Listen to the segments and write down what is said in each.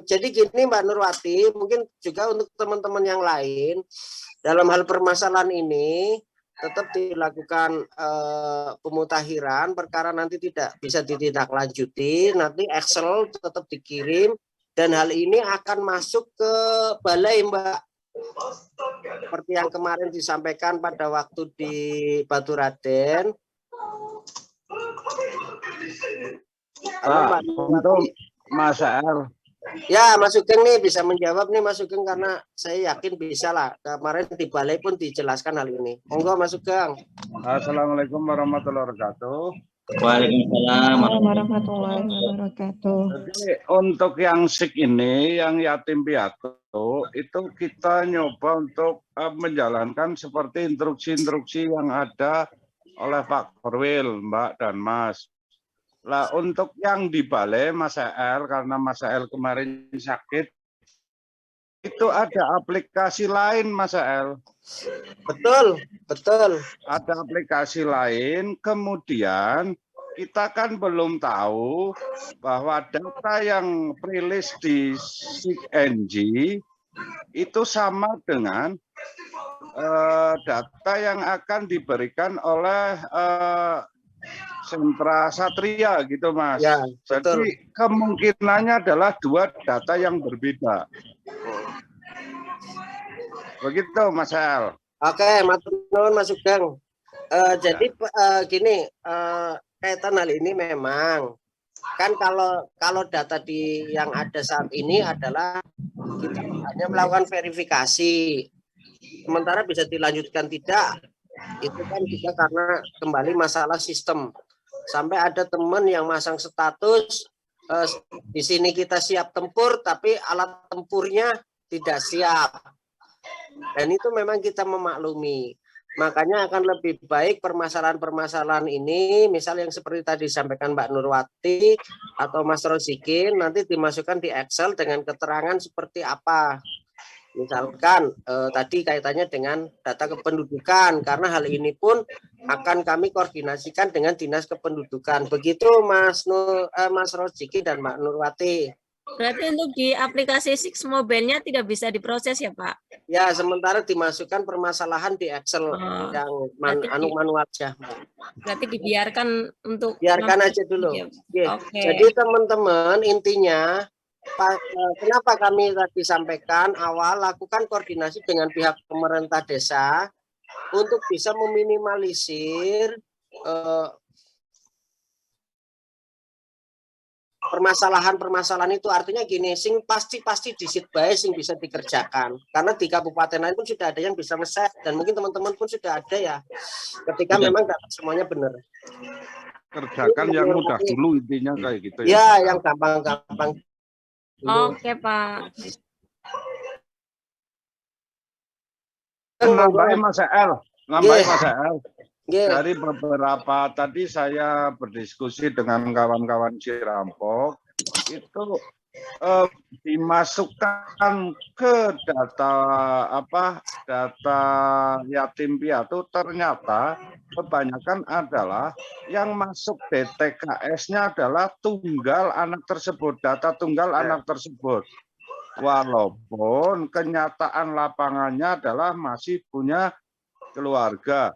Jadi gini Mbak Nurwati, mungkin juga untuk teman-teman yang lain dalam hal permasalahan ini tetap dilakukan pemutakhiran, perkara nanti tidak bisa ditindaklanjuti, nanti Excel tetap dikirim dan hal ini akan masuk ke balai Mbak. Seperti yang kemarin disampaikan pada waktu di Baturaden. Pak, untuk Mas R. Ya, Mas Sugeng nih bisa menjawab nih Mas Sugeng, karena saya yakin bisa lah. Kemarin di balai pun dijelaskan hal ini. Monggo Mas Sugeng. Assalamualaikum warahmatullahi wabarakatuh. Waalaikumsalam warahmatullahi wabarakatuh. Jadi untuk yang SIK ini, yang yatim piatu, itu kita nyoba untuk menjalankan seperti instruksi-instruksi yang ada oleh Pak Korwil, Mbak dan Mas. Lah untuk yang di balai Mas R, karena Mas R kemarin sakit, itu ada aplikasi lain Mas R. Betul, betul. Ada aplikasi lain, kemudian kita kan belum tahu bahwa data yang rilis di SIK-NG itu sama dengan data yang akan diberikan oleh Sentra Satria gitu Mas. Ya, betul. Jadi kemungkinannya adalah dua data yang berbeda. Begitu Mas El. Oke, matur nuwun Mas Sugeng. Jadi gini, kaitan hal ini memang kan kalau data yang ada saat ini adalah kita hanya melakukan verifikasi. Sementara bisa dilanjutkan tidak, itu kan juga karena kembali masalah sistem. Sampai ada teman yang masang status di sini kita siap tempur, tapi alat tempurnya tidak siap. Dan itu memang kita memaklumi. Makanya akan lebih baik permasalahan-permasalahan ini, misal yang seperti tadi disampaikan Mbak Nurwati atau Mas Rozikin, nanti dimasukkan di Excel dengan keterangan seperti apa. Misalkan tadi kaitannya dengan data kependudukan, karena hal ini pun akan kami koordinasikan dengan Dinas Kependudukan. Begitu Mas Roziki dan Mbak Nurwati. Berarti untuk di aplikasi Six Mobile-nya tidak bisa diproses ya Pak? Ya, sementara dimasukkan permasalahan di Excel yang manual aja. Berarti dibiarkan untuk... Biarkan aja dulu. Okay. Jadi teman-teman intinya, kenapa kami tadi sampaikan awal lakukan koordinasi dengan pihak pemerintah desa untuk bisa meminimalisir permasalahan-permasalahan itu. Artinya gini, sing pasti disit bae sing bisa dikerjakan, karena di kabupaten lain pun sudah ada yang bisa nge-set dan mungkin teman-teman pun sudah ada ya, ketika memang data semuanya benar. Kerjakan yang mudah dulu intinya kayak gitu ya. Ya, yang gampang-gampang. Oke Pak. Nambahin Mas El, nambahin Mas El. Yeah. Dari beberapa tadi saya berdiskusi dengan kawan-kawan Cirampok, itu dimasukkan ke data data yatim piatu, ternyata kebanyakan adalah yang masuk DTKS-nya adalah tunggal anak tersebut, data tunggal anak tersebut. Walaupun kenyataan lapangannya adalah masih punya keluarga.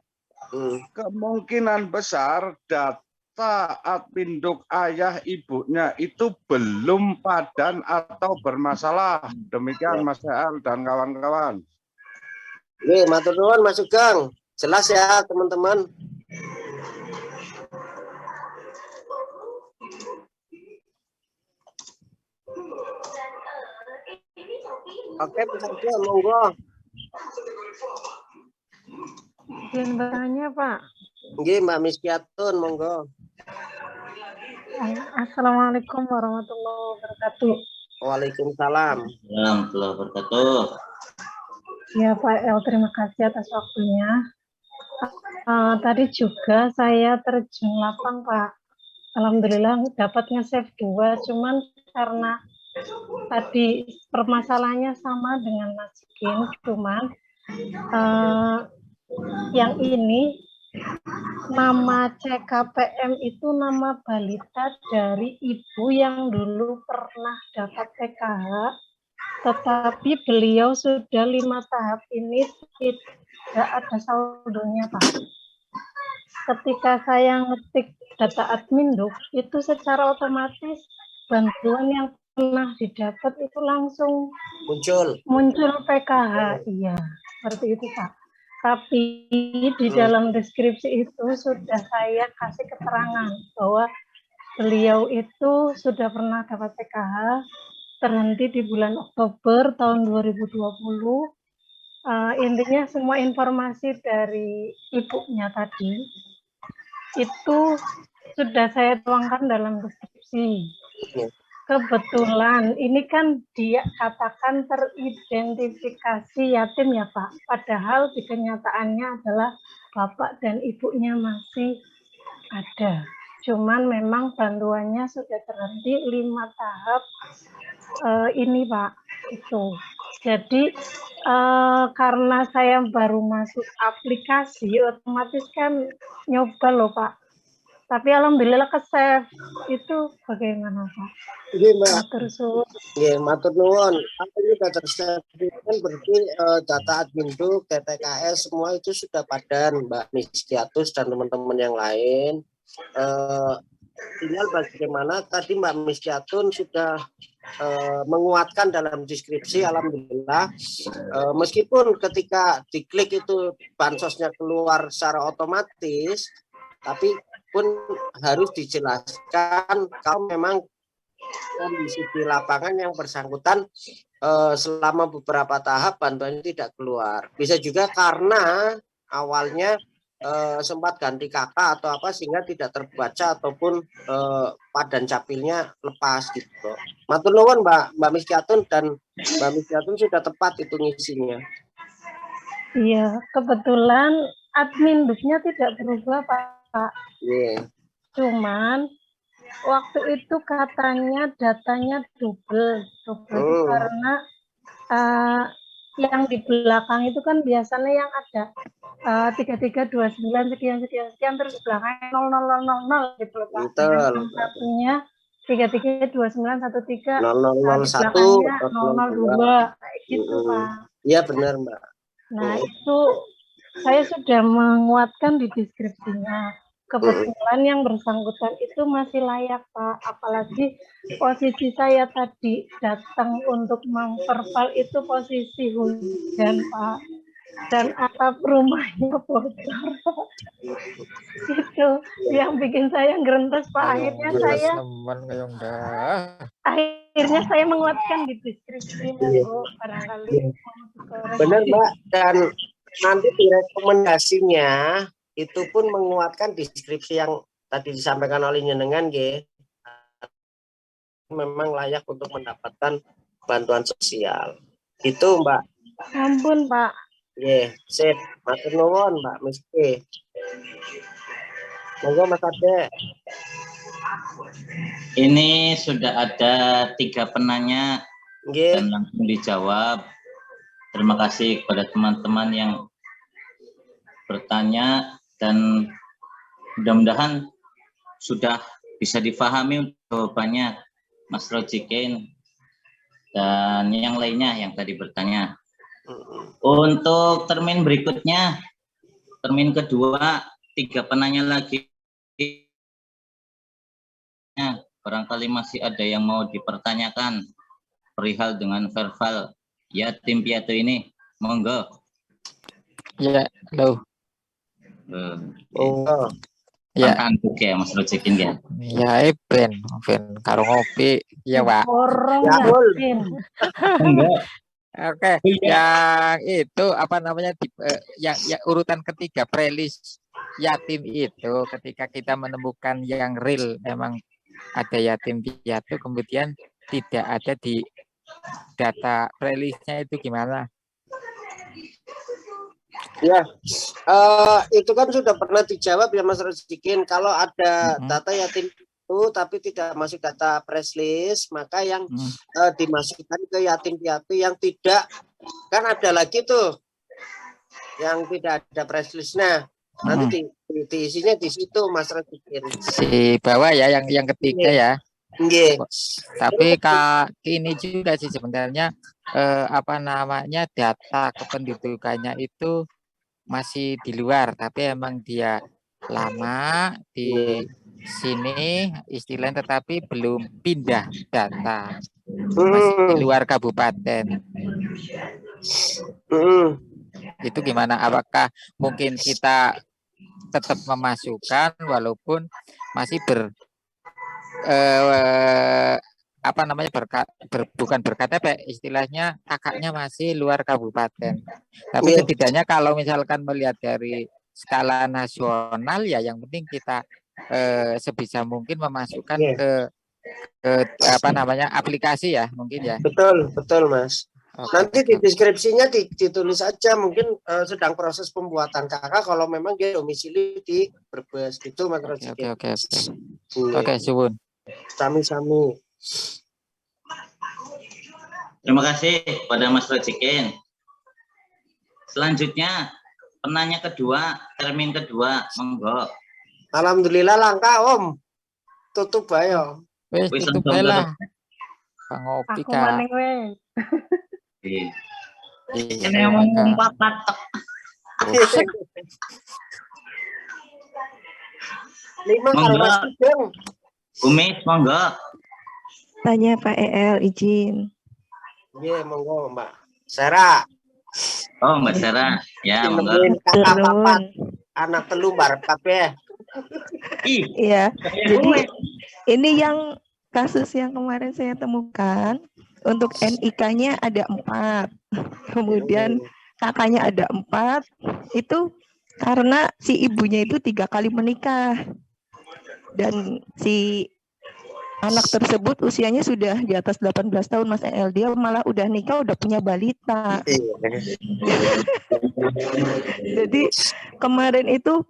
Kemungkinan besar data adminduk ayah ibunya itu belum padan atau bermasalah. Demikian Mas El dan kawan-kawan. Matur nuwun Mas Sugeng. Jelas ya teman-teman. Oke, bisa monggo. Izin bertanya Pak. Nggih Mbak Miskiatun, monggo. Assalamualaikum warahmatullahi wabarakatuh. Waalaikumsalam. Warahmatullahi wabarakatuh. Ya Pak El, terima kasih atas waktunya. Tadi juga saya terjun lapang Pak. Alhamdulillah dapat nge-save 2, cuman karena tadi permasalahannya sama dengan Mas Kin, cuman yang ini nama CKPM itu nama balita dari ibu yang dulu pernah dapat PKH, tetapi beliau sudah 5 tahap ini tidak ada saldonya, Pak. Ketika saya ngetik data adminduk, itu secara otomatis bantuan yang pernah didapat itu langsung muncul PKH. Iya, seperti itu, Pak. Tapi di dalam deskripsi itu sudah saya kasih keterangan bahwa beliau itu sudah pernah dapat PKH, terhenti di bulan Oktober tahun 2020. Intinya semua informasi dari ibunya tadi itu sudah saya tuangkan dalam deskripsi. Kebetulan ini kan dia katakan teridentifikasi yatim ya Pak, padahal di kenyataannya adalah bapak dan ibunya masih ada. Cuman memang bantuannya sudah terhenti 5 tahap ini Pak, itu. Jadi karena saya baru masuk aplikasi, otomatis kan nyoba loh Pak. Tapi alhamdulillah ke-save. Itu bagaimana Pak? Iya Mbak. Matur suwun. Iya, matur nuwun. Apa ini sudah ter-save kan berarti data adminduk, TTKS semua itu sudah padan Mbak Miskiatus dan teman-teman yang lain. Tinggal bagaimana tadi Mbak Miskiatun sudah menguatkan dalam deskripsi, alhamdulillah. Meskipun ketika diklik itu bansosnya keluar secara otomatis, tapi pun harus dijelaskan kalau memang kondisi di lapangan yang bersangkutan selama beberapa tahap bantuannya tidak keluar. Bisa juga karena awalnya sempat ganti kakak atau apa sehingga tidak terbaca ataupun padan capilnya lepas gitu. Matur nuwun Mbak Miskiatun, dan Mbak Miskiatun sudah tepat itu ngisinya. Iya, kebetulan adminduknya tidak berubah Pak. Yeah. Cuman waktu itu katanya datanya double karena yang di belakang itu kan biasanya yang ada 3329 sekian terus belakangnya 0000 gitu loh Pak. Yang satunya 332913 0001 002 kayak gitu Pak. Iya benar Mbak. Nah itu saya sudah menguatkan di deskripsinya. Kebetulan yang bersangkutan itu masih layak Pak, apalagi posisi saya tadi datang untuk memverbal itu posisi hujan Pak, dan atap rumahnya bocor. Itu yang bikin saya gerentes Pak. Akhirnya saya menguatkan di deskripsinya Bu, barangkali. Benar Mbak, dan nanti di rekomendasinya itu pun menguatkan deskripsi yang tadi disampaikan oleh jenengan memang layak untuk mendapatkan bantuan sosial. Itu Mbak. Ampun Pak. Sip. Matur nuwun Mbak Miski. Monggo Mas Ade. Ini sudah ada 3 penanya dan langsung dijawab. Terima kasih kepada teman-teman yang bertanya, dan mudah-mudahan sudah bisa difahami jawabannya Mas Rojikin dan yang lainnya yang tadi bertanya. Untuk termin berikutnya, termin kedua, 3 penanya lagi. Barangkali masih ada yang mau dipertanyakan perihal dengan verbal yatim piatu ini, monggo. Ya, halo. Ya, antuk ya Mas Rojikin ya. Ya, ben karo ngopi ya, Pak. Oke, yang itu apa namanya yang urutan ketiga prelis yatim itu ketika kita menemukan yang real memang ada yatim piatu kemudian tidak ada di data prelisnya itu gimana? Ya, itu kan sudah pernah dijawab ya Mas Rojikin. Kalau ada data yatim itu tapi tidak masuk data press list, maka yang dimasukkan ke yatim piatu yang tidak, kan ada lagi tuh yang tidak ada press list. Nah, Nanti diisinya di situ Mas Rodikin. Si bawah ya yang ketiga ya. Nggih. Tapi Kak ini juga sih sebenarnya apa namanya data kependudukannya itu masih di luar, tapi emang dia lama di sini istilahnya, tetapi belum pindah data, masih di luar kabupaten. Itu gimana? Apakah mungkin kita tetap memasukkan walaupun masih apa namanya bukan berKTP, istilahnya kakaknya masih luar kabupaten. Tapi setidaknya kalau misalkan melihat dari skala nasional ya, yang penting kita sebisa mungkin memasukkan ke apa namanya aplikasi ya mungkin ya. Betul Mas. Nanti di deskripsinya ditulis aja mungkin sedang proses pembuatan kakak kalau memang dia domisili di Brebes gitu Mas Rodikin. Oke, suwun. Sami-sami. Terima kasih pada Mas Rodikin. Selanjutnya penanya kedua, termin kedua, monggo. Alhamdulillah langka Om. Tutup ayo. Wis tutup lah. Ngopi Aku maning weh. Ini ngomong papat. Lima kalau Mas Sugeng. Umi, monggo. Tanya Pak EL, izin. Iya, monggo Mbak Sarah. Oh, Mbak Sarah. Ya, monggo. Kakak papat, anak telu barep kabeh. Iya. Jadi ini yang kasus yang kemarin saya temukan, untuk NIK-nya ada 4. Kemudian kakaknya ada 4. Itu karena si ibunya itu 3 kali menikah. Dan si anak tersebut usianya sudah di atas 18 tahun Mas EL. Dia malah udah nikah, udah punya balita. Jadi kemarin itu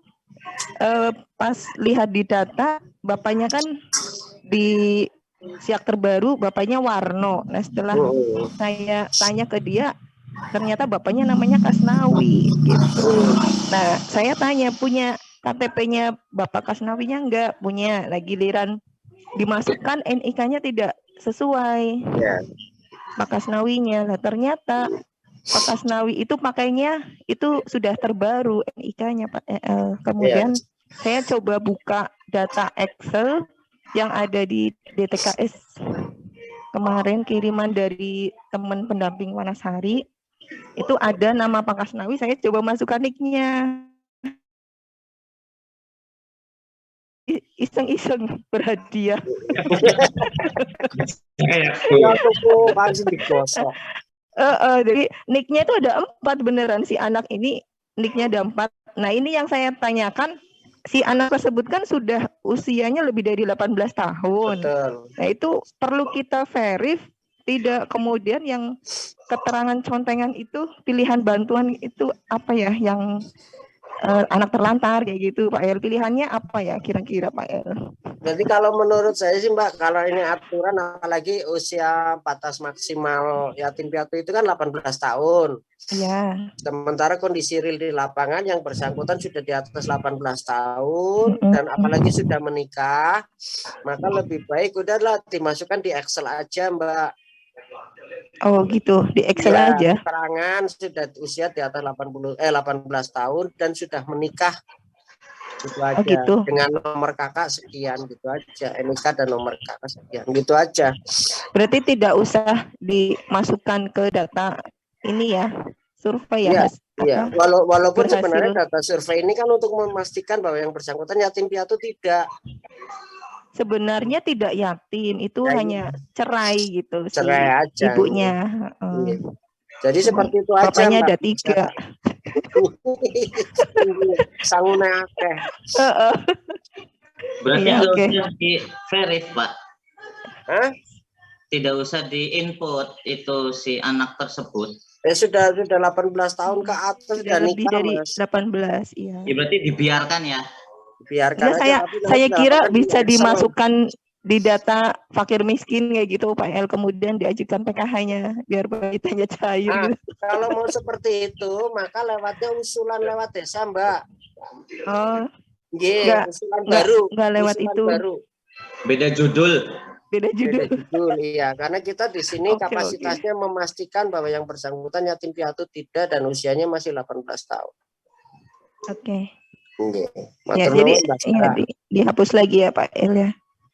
pas lihat di data, bapaknya kan di Siak terbaru bapaknya Warno. Nah setelah saya tanya ke dia, ternyata bapaknya namanya Kasnawi gitu. Nah saya tanya, punya KTP-nya Bapak Kasnawinya enggak? Punya. Nah giliran dimasukkan NIK-nya tidak sesuai Pak Kasnawinya. Nah ternyata Pak Kasnawi itu pakainya itu sudah terbaru NIK-nya Pak EL. Kemudian saya coba buka data Excel yang ada di DTKS kemarin, kiriman dari teman pendamping Wanasari, itu ada nama Pak Kasnawi. Saya coba masukkan nick-nya, iseng-iseng berhadiah. Jadi nick-nya itu ada 4 beneran, si anak ini nick-nya ada 4. Nah ini yang saya tanyakan, si anak tersebut kan sudah usianya lebih dari 18 tahun. Betul. Nah itu perlu kita verif, tidak kemudian yang keterangan contengan itu pilihan bantuan itu apa ya, yang anak terlantar kayak gitu Pak El. Pilihannya apa ya kira-kira Pak El? Jadi kalau menurut saya sih Mbak, kalau ini aturan apalagi usia batas maksimal yatim piatu itu kan 18 tahun. Iya. Sementara kondisi real di lapangan yang bersangkutan sudah di atas 18 tahun dan apalagi sudah menikah, maka lebih baik udahlah dimasukkan di Excel aja Mbak. Oh gitu, di Excel aja. Keterangan sudah usia di atas 18 tahun dan sudah menikah. Gitu aja. Gitu. Dengan nomor kakak sekian gitu aja. NIK dan nomor kakak sekian gitu aja. Berarti tidak usah dimasukkan ke data ini ya, survei ya. Iya. Walaupun sebenarnya data survei ini kan untuk memastikan bahwa yang bersangkutan yatim piatu tidak. Sebenarnya tidak yatim, itu hanya cerai gitu. Cerai aja. Ibunya. Jadi seperti itu aja. Bapaknya ada 3. Sangune akeh. Berarti tidak usah di verif Pak. Tidak usah di input itu si anak tersebut. Sudah 18 tahun ke atas sudah lebih nikah, dari Mas. 18 iya. Ya berarti dibiarkan ya. Biarkan aja, saya kira bisa dimasukkan di data fakir miskin kayak gitu Pak El, kemudian diajukan PKH-nya biar balitanya cair. Kalau mau seperti itu maka lewatnya usulan lewat desa Mbak. Oh, Nggih, Nggak- usulan baru. nggak lewat usulan itu. Baru. Beda judul. Beda Beda judul. judul, iya. Karena kita di sini Oke, kapasitasnya memastikan bahwa yang bersangkutan yatim piatu tidak dan usianya masih 18 tahun. Oke. Nggih. Ya, Matur jadi nuwun, Mbak ya, Sarah. dihapus lagi ya Pak El ya.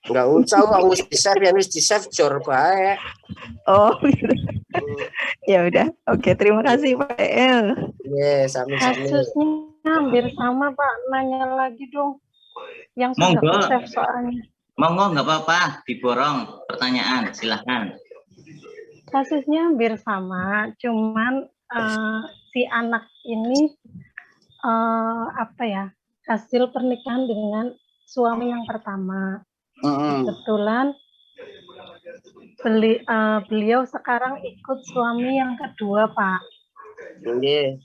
Enggak usah, wis di-save ya, wis di-save jor bae. Oh, gitu. Ya udah. Oke, terima kasih Pak El. Nggih, sami-sami. Kasusnya hampir sama Pak, nanya lagi dong. Yang sudah Monggo. ke-save soalnya. Monggo nggak apa-apa, diborong pertanyaan, silahkan. Kasusnya hampir sama, cuman si anak ini apa ya, hasil pernikahan dengan suami yang pertama. Kebetulan beliau sekarang ikut suami yang kedua Pak. Nggih.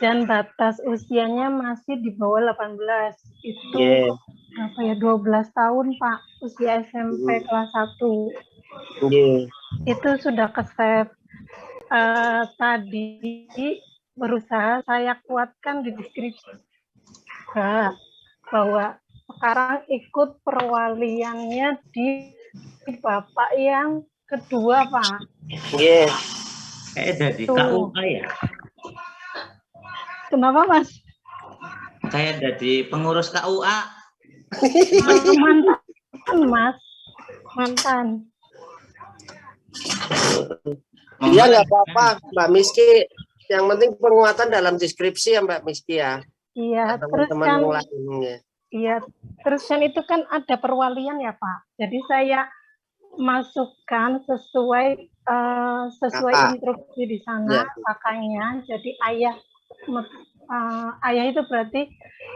Dan batas usianya masih di bawah 18. Itu Nggih. apa ya, 12 tahun Pak, usia SMP kelas 1. Nggih. Itu sudah ke-save. Tadi berusaha saya kuatkan di deskripsi bahwa sekarang ikut perwaliannya di bapak yang kedua Pak. Nggih. Kayak dari Tuh. KUA ya? Kenapa Mas? Kayak dari pengurus KUA. Mantan Mas, mantan. Iya, nggak apa-apa, Mbak Miski. Yang penting penguatan dalam deskripsi ya Mbak Miski ya. Iya, terus Teman-teman kan yang lainnya. iya, terus kan itu kan ada perwalian ya Pak. Jadi saya masukkan sesuai Kakak. instruksi di sana, Iya. kakaknya. Jadi ayah itu berarti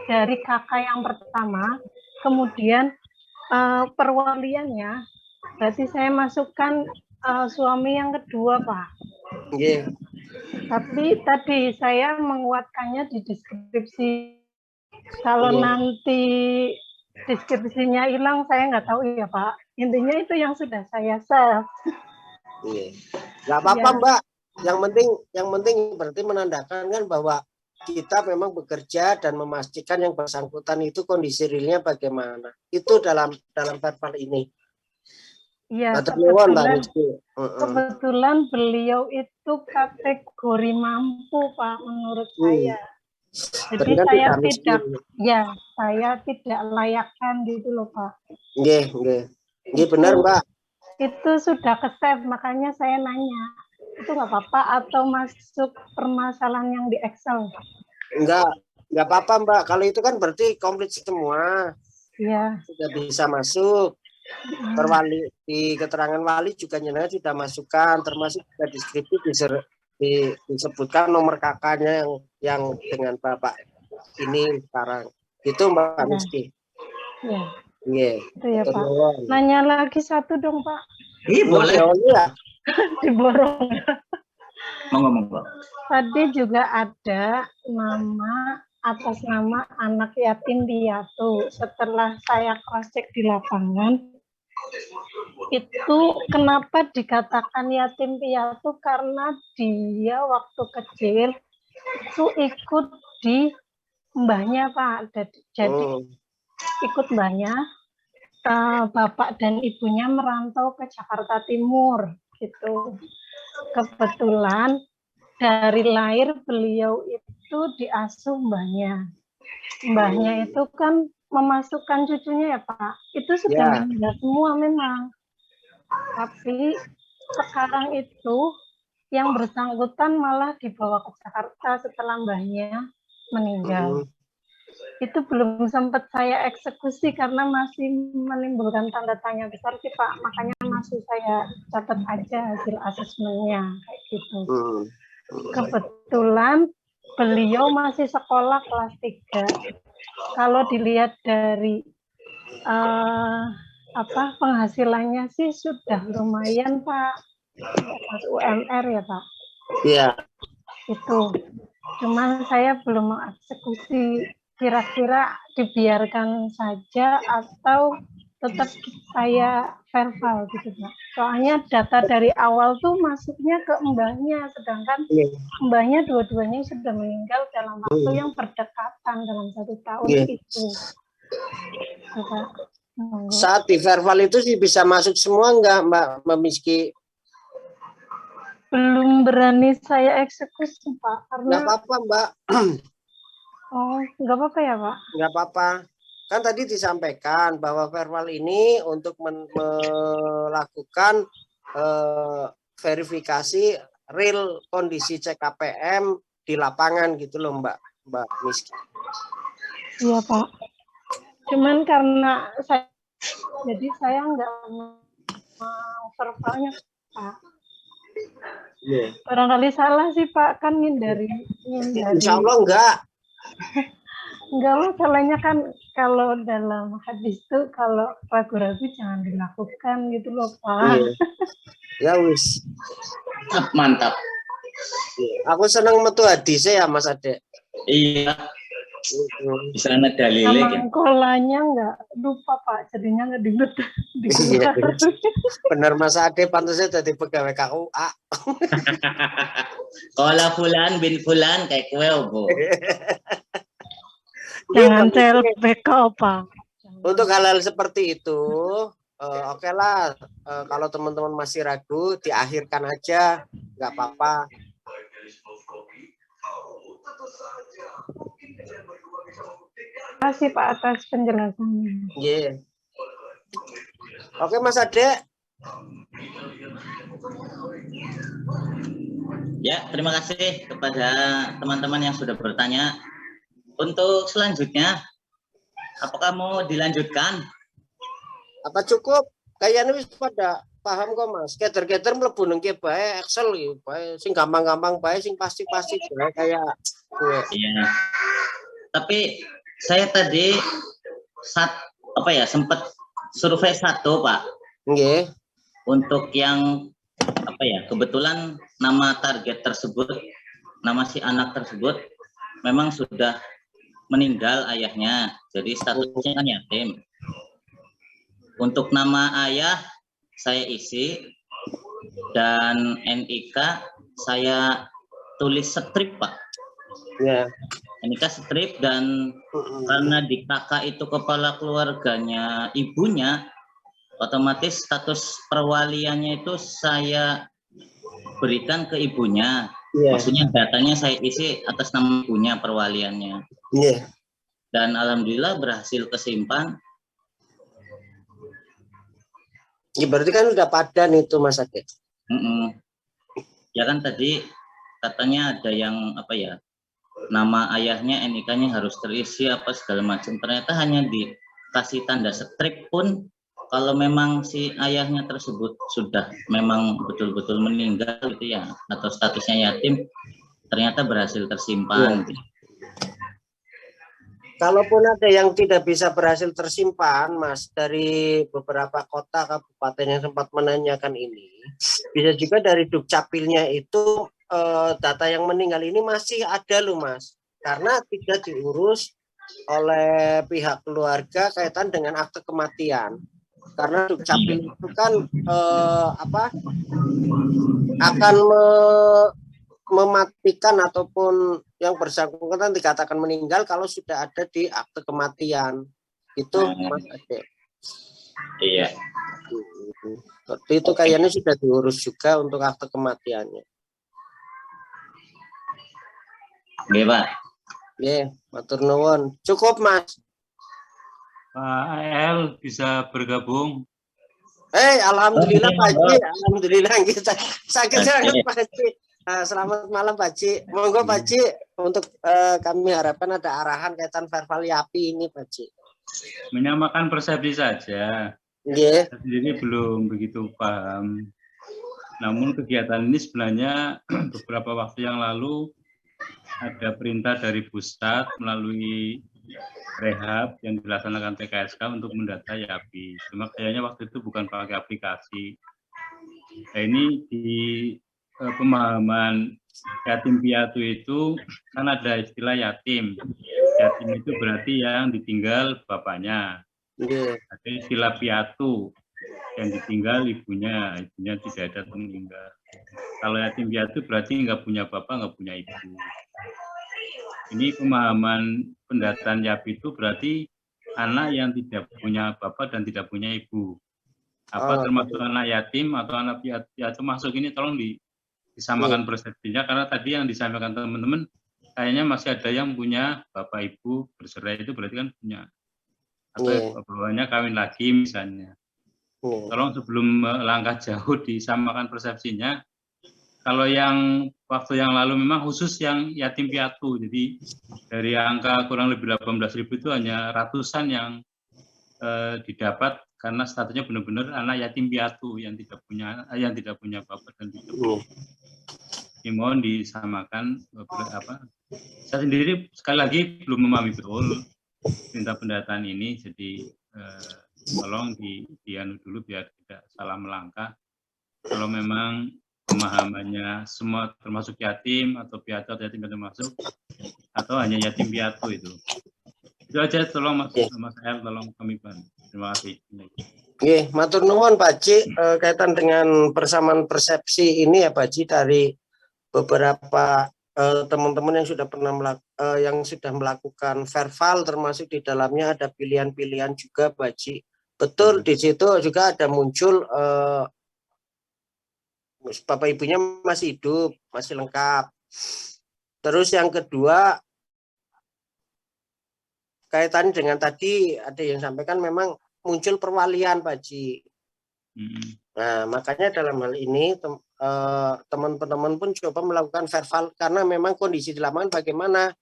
dari kakak yang pertama, kemudian perwaliannya berarti saya masukkan suami yang kedua Pak. Nggih. Tapi tadi saya menguatkannya di deskripsi. Kalau nanti deskripsinya hilang, saya nggak tahu ya Pak. Intinya itu yang sudah saya save. Iya. Nggak apa-apa Iya. Mbak. Yang penting berarti menandakan kan bahwa kita memang bekerja dan memastikan yang bersangkutan itu kondisi realnya bagaimana. Itu dalam verbal ini. Iya, Matur nuwun, Mbak kebetulan, Miski. kebetulan beliau itu kategori mampu Pak menurut saya. Jadi Berarti kan saya tidak miskin. saya tidak layakkan gitu loh Pak. Nggih, nggih. Nggih benar Mbak. Itu sudah ke-save, makanya saya nanya. Itu nggak apa-apa atau masuk permasalahan yang di Excel? Nggak apa-apa Mbak. Kalau itu kan berarti komplit semua. Iya. Sudah bisa masuk. Perwali di keterangan wali juga nyenengnya sudah masukkan, termasuk juga deskripsi disebutkan nomor kakaknya yang dengan bapak ini sekarang. Itu Mbak Miski. Iya. Iya. Itu ya Pak. Nanya lagi satu dong Pak. Boleh. Ya. Diborong. Monggo. Tadi juga ada nama atas nama anak yatim piatu. Setelah saya cross check di lapangan, itu kenapa dikatakan yatim piatu, karena dia waktu kecil itu ikut di mbahnya Pak. Jadi ikut mbahnya, bapak dan ibunya merantau ke Jakarta Timur gitu. Kebetulan dari lahir beliau itu diasuh mbahnya. Mbahnya itu kan memasukkan cucunya ya Pak. Itu sudah meninggal semua memang. Tapi sekarang itu yang bersangkutan malah dibawa ke Jakarta setelah mbahnya meninggal. Itu belum sempat saya eksekusi karena masih menimbulkan tanda tanya besar sih Pak. Makanya masih saya catat aja hasil asesmennya kayak gitu. Kebetulan beliau masih sekolah kelas 3. Kalau dilihat dari penghasilannya sih sudah lumayan Pak. Mas UMR ya Pak. Iya. Itu. Cuman saya belum mengeksekusi, kira-kira dibiarkan saja atau tetap saya verbal gitu Pak. Soalnya data dari awal tuh masuknya ke mbahnya, sedangkan mbahnya dua-duanya sudah meninggal dalam waktu yang berdekatan dalam 1 tahun itu. Pak. Saat di verbal itu sih bisa masuk semua enggak Mbak Miski? Belum berani saya eksekusi Pak, karena Enggak apa-apa Mbak. oh nggak apa-apa ya Pak? Enggak apa-apa. Kan tadi disampaikan bahwa verbal ini untuk melakukan verifikasi real kondisi CKPM di lapangan gitu loh Mbak Miski. Iya Pak. Cuman karena saya nggak mau verbalnya Pak. Barangkali salah sih Pak, kan ngindari. Insya Allah enggak. Enggak, masalahnya kan kalau dalam hadis itu kalau ragu-ragu jangan dilakukan gitu loh Pak. Ya wis. Mantap. Aku seneng metu hadisnya ya Mas Ade. Iya. Di sana dalilnya kan. Kolanya nggak lupa Pak, jadinya nggak diinget. Bener Mas Ade, pantasnya jadi pegawai KUA. Kola fulan bin fulan kayak kue Bu. Jangan CLBK Pak. Untuk hal-hal seperti itu, oke lah. Kalau teman-teman masih ragu, diakhirkan aja, nggak apa-apa. Terima kasih Pak atas penjelasannya. Yeah. Oke Mas Ade. Ya, terima kasih kepada teman-teman yang sudah bertanya. Untuk selanjutnya, apakah mau dilanjutkan? Apa cukup? Kayaknya wis pada paham kok Mas. Keter-keter mlebu nang ki bae Excel iki bae sing gampang-gampang bae sing pasti-pasti bae kayak gue. Iya. Tapi saya tadi sempat survei satu Pak. Nggih. Untuk yang kebetulan nama target tersebut, nama si anak tersebut memang sudah meninggal ayahnya, jadi statusnya kan yatim. Untuk nama ayah saya isi dan NIK saya tulis strip Pak. Ya. NIK strip, dan karena di kakak itu kepala keluarganya ibunya, otomatis status perwaliannya itu saya berikan ke ibunya. Maksudnya datanya saya isi atas nama ibunya perwaliannya. Dan alhamdulillah berhasil kesimpan. Ya berarti kan udah padan itu Mas Ade. Ya kan tadi katanya ada yang nama ayahnya NIK-nya harus terisi apa segala macam. Ternyata hanya dikasih tanda strip pun kalau memang si ayahnya tersebut sudah memang betul-betul meninggal gitu ya, atau statusnya yatim, ternyata berhasil tersimpan. Kalaupun ada yang tidak bisa berhasil tersimpan, Mas, dari beberapa kota kabupaten yang sempat menanyakan ini, bisa juga dari Dukcapilnya itu data yang meninggal ini masih ada loh, Mas, karena tidak diurus oleh pihak keluarga kaitan dengan akte kematian. Karena Dukcapil itu kan akan mematikan ataupun yang bersangkutan dikatakan meninggal kalau sudah ada di akte kematian. Itu Mas Ade. Iya. Itu kayaknya sudah diurus juga untuk akte kematiannya. Oke, Pak. Ya, matur nuwun. Cukup, Mas. Pak AL bisa bergabung. Alhamdulillah Pak Haji. Alhamdulillah kita sakit sangat Pak Haji. Selamat malam Pak Haji. Monggo Pak Haji, untuk kami harapkan ada arahan kaitan verbal YAPI ini Pak Haji. Menyamakan persepsi saja. Yeah. Saya sendiri belum begitu paham. Namun kegiatan ini sebenarnya beberapa waktu yang lalu ada perintah dari Pusat melalui rehab yang dilaksanakan PKSK untuk mendata YAPI. Cuma kayaknya waktu itu bukan pakai aplikasi. Nah, ini di pemahaman yatim piatu itu kan ada istilah yatim. Yatim itu berarti yang ditinggal bapaknya. Nggih. Ada istilah piatu yang ditinggal ibunya tidak ada meninggal. Kalau yatim piatu berarti nggak punya bapak, nggak punya ibu. Ini pemahaman pendataan YAP itu berarti anak yang tidak punya bapak dan tidak punya ibu. Apa termasuk anak yatim atau anak piatu masuk ini tolong disamakan persepsinya, karena tadi yang disampaikan teman-teman kayaknya masih ada yang punya bapak ibu bercerai, itu berarti kan punya, atau bapaknya kawin lagi misalnya. Tolong sebelum melangkah jauh disamakan persepsinya. Kalau yang waktu yang lalu memang khusus yang yatim piatu, jadi dari angka kurang lebih 18.000 itu hanya ratusan yang didapat karena statusnya benar-benar anak yatim piatu yang tidak punya bapak dan tidak punya. Ini mohon disamakan saya sendiri sekali lagi belum memahami betul perintah pendataan ini, jadi tolong dianu dulu biar tidak salah melangkah. Kalau memang pemahamannya semua termasuk yatim atau piatu atau yatim piatu masuk, atau hanya yatim piatu itu aja, tolong Mas El, tolong kami bantu. Terima kasih. Oke, matur nuwun Pak Ji, kaitan dengan persamaan persepsi ini ya Pak Ji, dari beberapa teman-teman yang sudah pernah melakukan verbal, termasuk di dalamnya ada pilihan-pilihan juga Pak Ji. Betul, di situ juga ada muncul bapak ibunya masih hidup, masih lengkap. Terus yang kedua, kaitan dengan tadi ada yang sampaikan memang muncul perwalian Pak Ji. Nah, makanya dalam hal ini teman-teman pun coba melakukan verbal, karena memang kondisi di lapangan bagaimana,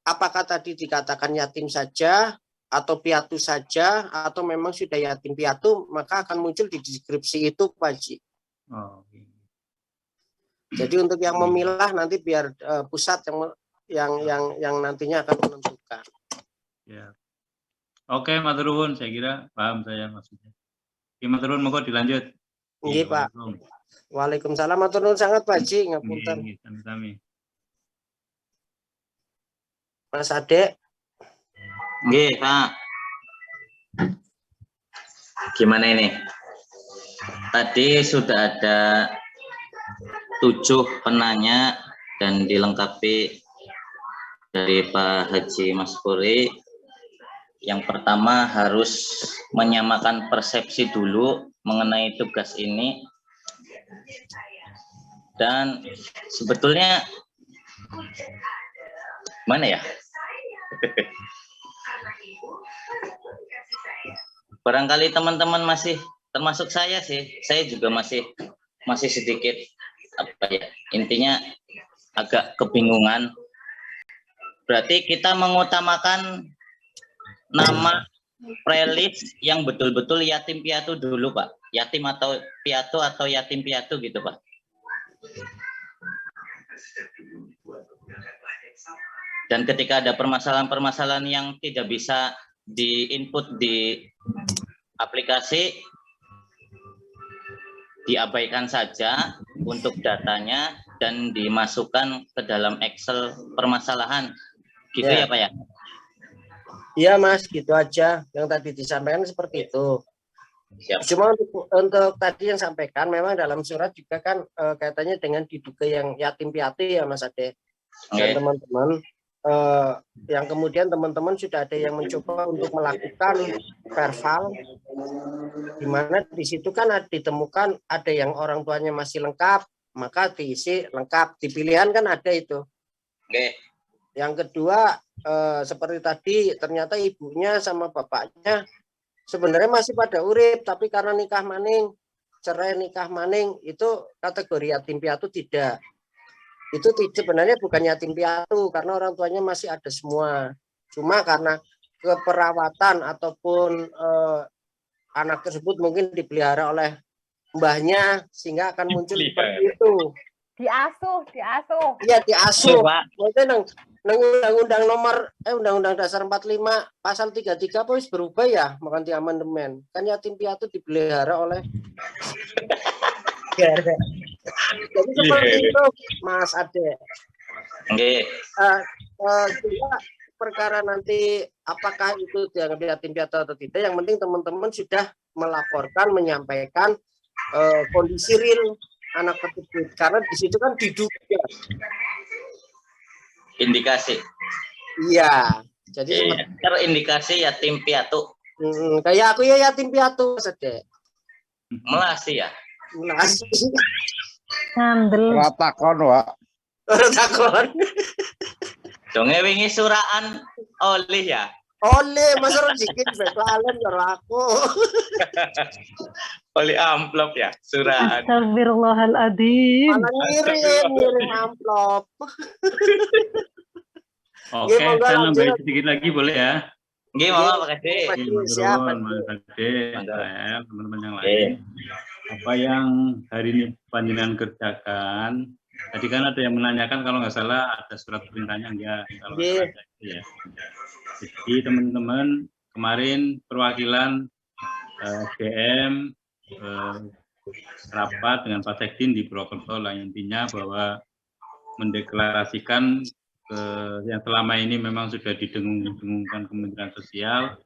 apakah tadi dikatakan yatim saja atau piatu saja, atau memang sudah yatim piatu, maka akan muncul di deskripsi itu Pak Ji. Jadi untuk yang memilah nanti biar pusat yang nantinya akan menentukan. Ya. Oke, matur nuwun, saya kira paham saya maksudnya. Oke, matur nuwun, monggo dilanjut. Nggih, Pak. Waalaikumsalam, matur nuwun sangat Pak Ji, ngapunten. Sami-sami. Mas Ade. Nggih, Pak. Gimana ini? Tadi sudah ada 7 penanya dan dilengkapi dari Pak Haji Mas Puri. Yang pertama harus menyamakan persepsi dulu mengenai tugas ini. Dan sebetulnya mana ya? Barangkali teman-teman masih, termasuk saya sih, saya juga masih sedikit intinya agak kebingungan. Berarti kita mengutamakan nama prelis yang betul-betul yatim piatu dulu Pak, yatim atau yatim piatu gitu Pak. Dan ketika ada permasalahan-permasalahan yang tidak bisa di-input di aplikasi, diabaikan saja untuk datanya dan dimasukkan ke dalam Excel permasalahan. Gitu ya Pak ya? Iya Mas, gitu aja. Yang tadi disampaikan seperti itu. Siap. Cuma untuk tadi yang sampaikan, memang dalam surat juga kan kaitannya dengan diduga yang yatim piatu ya Mas Ade. Dan teman-teman, yang kemudian teman-teman sudah ada yang mencoba untuk melakukan verbal, di mana di situ kan ditemukan ada yang orang tuanya masih lengkap, maka diisi lengkap. Di pilihan kan ada itu. Yang kedua, seperti tadi, ternyata ibunya sama bapaknya sebenarnya masih pada urip, tapi karena nikah maning, cerai nikah maning, itu kategori yatim piatu tidak. Itu sebenarnya bukan yatim piatu karena orang tuanya masih ada semua. Cuma karena keperawatan ataupun anak tersebut mungkin dipelihara oleh mbahnya sehingga akan muncul seperti itu. Diasuh. Iya, diasuh. Maksudnya Undang-Undang nomor Undang-Undang Dasar 45 pasal 33 wis berubah ya, makan di amandemen. Kan yatim piatu dipelihara oleh jadi seperti itu Mas Ade. Juga perkara nanti apakah itu dianggap yatim piatu atau tidak, yang penting teman-teman sudah melaporkan, menyampaikan kondisi real anak tersebut, karena di situ kan diduga Indikasi. iya, jadi Terindikasi yatim piatu. kayak aku ya yatim piatu sedek Melasi ya. melasi Ngandel. Ratakon, Wak. takon Donge wingi suraan oleh ya. oleh masa rezeki bekalen karo aku Oleh amplop ya, suraan. Astagfirullahaladzim. malah ngirim amplop. Oke, Nggih, monggo saya lanjut. nambahin sedikit lagi boleh ya? Nggih, monggo Pak Kade. Siap, Pak. Mas Kade, Monggo. saya, teman-teman yang Oke. lain. Apa yang hari ini panjenengan kerjakan? Tadi kan ada yang menanyakan kalau nggak salah ada surat perintahnya enggak? Kalau nggak Nggih. salah ada, ya. Jadi teman-teman kemarin perwakilan DM rapat dengan Pak Sekdin di Purwokerto lah, intinya bahwa mendeklarasikan yang selama ini memang sudah didengung-dengungkan Kementerian Sosial,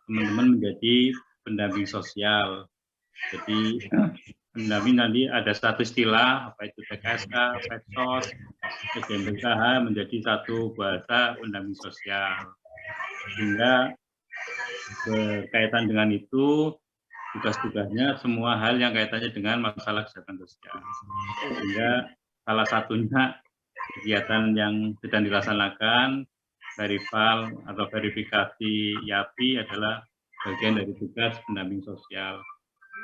teman-teman menjadi pendamping sosial. Jadi pendamping nanti ada satu istilah, apa itu PKSK, Peksos, SDMPKH menjadi satu bahasa pendamping sosial. Sehingga berkaitan dengan itu, tugas-tugasnya semua hal yang kaitannya dengan masalah kesehatan sosial. Sehingga salah satunya kegiatan yang sedang dilaksanakan verifal atau verifikasi YAPI adalah bagian dari tugas pendamping sosial.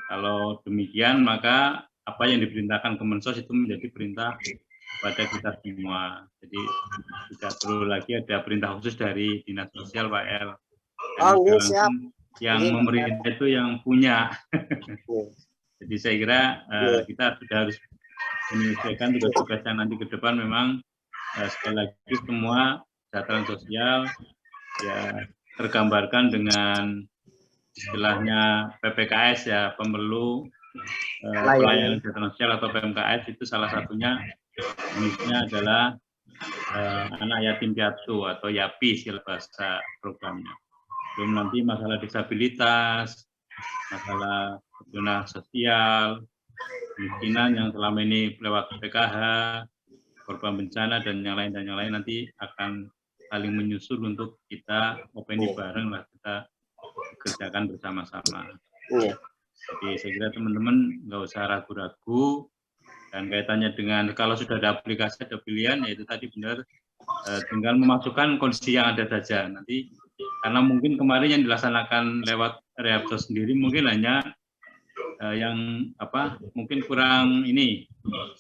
Kalau demikian maka apa yang diperintahkan Kemensos itu menjadi perintah kepada kita semua. Jadi tidak perlu lagi ada perintah khusus dari Dinas Sosial, Pak El. Nggih, siap. Yang Nggih. memerintah itu yang punya. Jadi saya kira kita sudah harus menyelesaikan tugas-tugas yang nanti ke depan. Memang sekali lagi semua kesejahteraan sosial ya tergambarkan dengan istilahnya PPKS ya, pemerlu pelayanan kesehatan sosial atau PMKS, itu salah satunya jenisnya adalah anak yatim piatu atau YAPI istilah bahasa programnya. Belum nanti masalah disabilitas, masalah zona sosial, kemiskinan yang selama ini lewat PKH, korban bencana dan yang lain nanti akan saling menyusul untuk kita opini bareng lah, kita kerjakan bersama-sama. Jadi saya kira teman-teman nggak usah ragu-ragu, dan kaitannya dengan kalau sudah ada aplikasi, ada pilihan, yaitu tadi benar tinggal memasukkan kondisi yang ada saja. Nanti karena mungkin kemarin yang dilaksanakan lewat Rehabsos sendiri mungkin hanya yang mungkin kurang ini,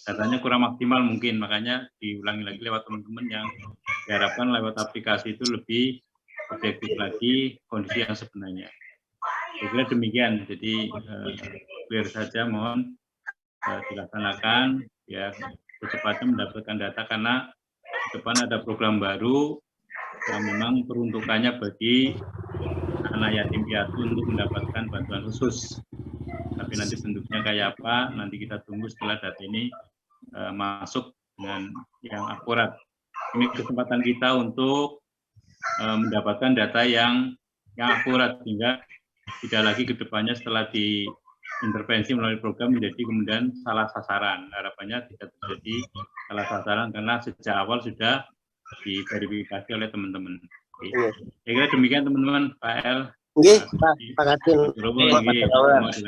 datanya kurang maksimal mungkin, makanya diulangi lagi lewat teman-teman yang diharapkan lewat aplikasi itu lebih objektif lagi kondisi yang sebenarnya. Saya kira demikian, jadi clear saja, mohon dilaksanakan ya secepatnya mendapatkan data, karena ke depan ada program baru yang memang peruntukannya bagi anak yatim piatu untuk mendapatkan bantuan khusus. Tapi nanti bentuknya kayak apa, nanti kita tunggu setelah data ini masuk dengan yang akurat. Ini kesempatan kita untuk mendapatkan data yang akurat, sehingga tidak lagi ke depannya setelah diintervensi melalui program menjadi kemudian salah sasaran. Harapannya tidak terjadi salah sasaran karena sejak awal sudah diverifikasi oleh teman-teman. Saya kira demikian teman-teman, Pak El. Nggih, Pak Kadin.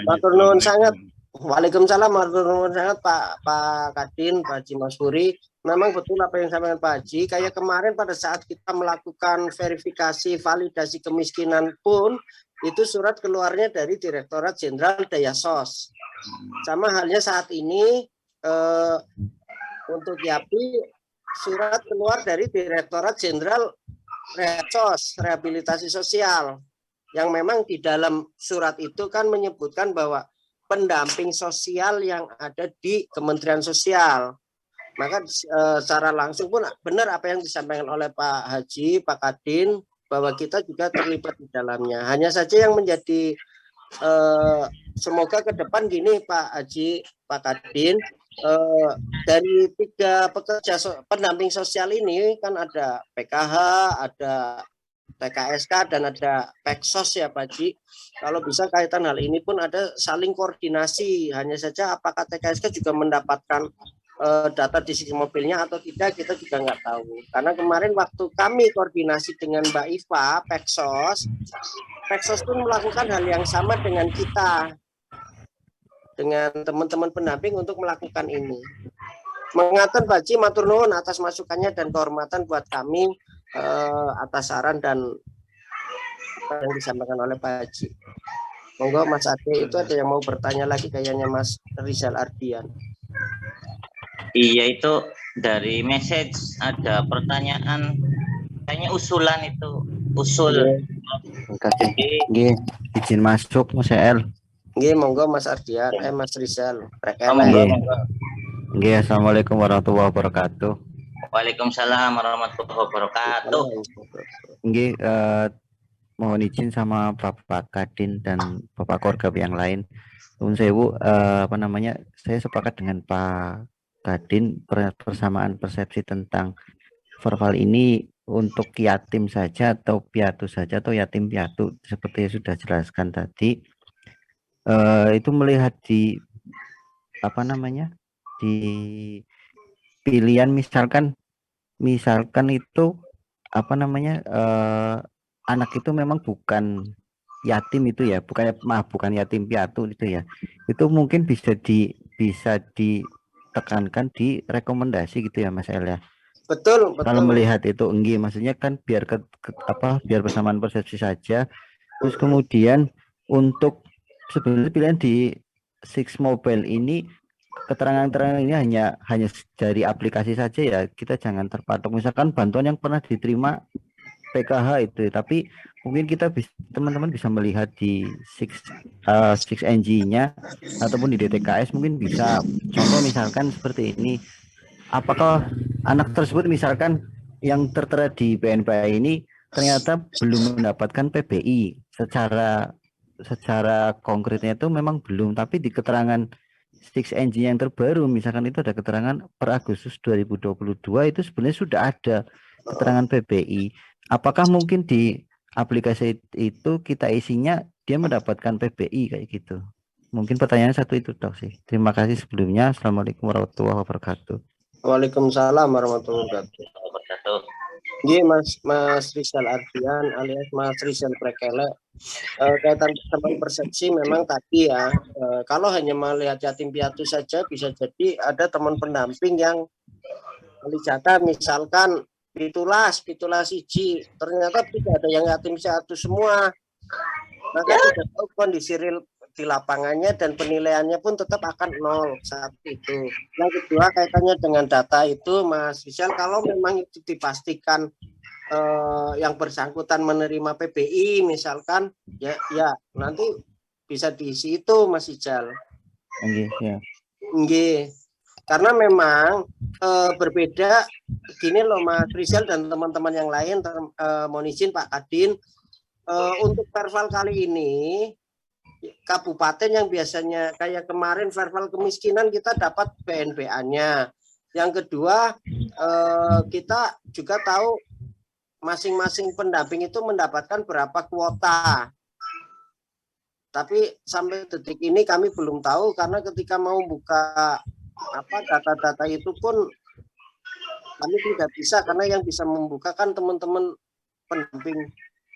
Matur nuwun sangat. Waalaikumsalam warahmatullahi wabarakatuh, Pak Kadin, Pak Haji Masfuri. Memang betul apa yang disampaikan Pak Haji. Kayak kemarin pada saat kita melakukan verifikasi validasi kemiskinan pun, itu surat keluarnya dari Direktorat Jenderal Daya Sos. Sama halnya saat ini untuk YAPI, surat keluar dari Direktorat Jenderal Rehabsos, Rehabilitasi Sosial. Yang memang di dalam surat itu kan menyebutkan bahwa pendamping sosial yang ada di Kementerian Sosial. Maka secara langsung pun benar apa yang disampaikan oleh Pak Haji, Pak Kadin, bahwa kita juga terlibat di dalamnya. Hanya saja yang menjadi semoga ke depan gini Pak Haji, Pak Kadin, dari 3 pekerja pendamping sosial ini kan ada PKH, ada TKSK dan ada Peksos ya Pak Ji. Kalau bisa kaitan hal ini pun ada saling koordinasi. Hanya saja apakah TKSK juga mendapatkan data di sisi mobilnya atau tidak, kita juga nggak tahu. Karena kemarin waktu kami koordinasi dengan Mbak Iva, Peksos pun melakukan hal yang sama dengan kita, dengan teman-teman pendamping untuk melakukan ini. Mengatur Pak Ji, matur nuwun atas masukannya dan kehormatan buat kami atas saran dan apa yang disampaikan oleh Pak Ji. Monggo Mas Ade, itu ada yang mau bertanya lagi kayaknya Mas Rizal Ardian. Iya, itu dari message ada pertanyaan, kayaknya usulan itu usul. Nggih, izin masuk Mas El. Nggih, monggo Mas Ardian, Mas Rizal. Nggih, assalamualaikum warahmatullahi wabarakatuh. Waalaikumsalam warahmatullahi wabarakatuh. Nggih, mohon izin sama Bapak Kadin dan Bapak Korgap yang lain. Nuwun sewu, saya sepakat dengan Pak Kadin persamaan persepsi tentang verbal ini untuk yatim saja atau piatu saja atau yatim piatu seperti yang sudah jelaskan tadi. Itu melihat di di pilihan misalkan itu anak itu memang bukan yatim itu ya, bukan yatim piatu itu ya, itu mungkin bisa ditekankan di rekomendasi gitu ya Mas El ya. Betul. Kalau melihat itu maksudnya kan biar biar persamaan persepsi saja. Terus kemudian untuk sebenarnya pilihan di Six Mobile ini, keterangan-keterangan ini hanya dari aplikasi saja ya, kita jangan terpatok misalkan bantuan yang pernah diterima PKH itu, tapi mungkin teman-teman bisa melihat di Six NG-nya ataupun di DTKS mungkin bisa contoh misalkan seperti ini, apakah anak tersebut misalkan yang tertera di BNPA ini ternyata belum mendapatkan PBI secara konkretnya itu memang belum, tapi di keterangan Six NG yang terbaru misalkan itu ada keterangan per Agustus 2022 itu sebenarnya sudah ada keterangan PBI. Apakah mungkin di aplikasi itu kita isinya dia mendapatkan PBI kayak gitu? Mungkin pertanyaan satu itu dok sih. Terima kasih sebelumnya. Assalamualaikum warahmatullahi wabarakatuh. Waalaikumsalam warahmatullahi wabarakatuh. Nggih, Mas Rizal Ardian alias Mas Rizal Prekele, kaitan teman persepsi memang tadi ya, kalau hanya melihat yatim piatu saja bisa jadi ada teman pendamping yang melihat misalkan pitulas siji, ternyata tidak ada yang yatim piatu semua, maka tidak tahu kondisi real di lapangannya dan penilaiannya pun tetap akan 0 saat itu. Yang kedua kaitannya dengan data itu Mas Rizal, kalau memang itu dipastikan yang bersangkutan menerima PBI misalkan ya nanti bisa diisi itu Mas Rizal. Nggih. Karena memang berbeda gini loh Mas Rizal dan teman-teman yang lain, mohon izin Pak Kadin, untuk verbal kali ini kabupaten yang biasanya kayak kemarin verbal kemiskinan kita dapat BNPA-nya. Yang kedua kita juga tahu masing-masing pendamping itu mendapatkan berapa kuota. Tapi sampai detik ini kami belum tahu karena ketika mau buka data-data itu pun kami tidak bisa karena yang bisa membuka kan teman-teman pendamping.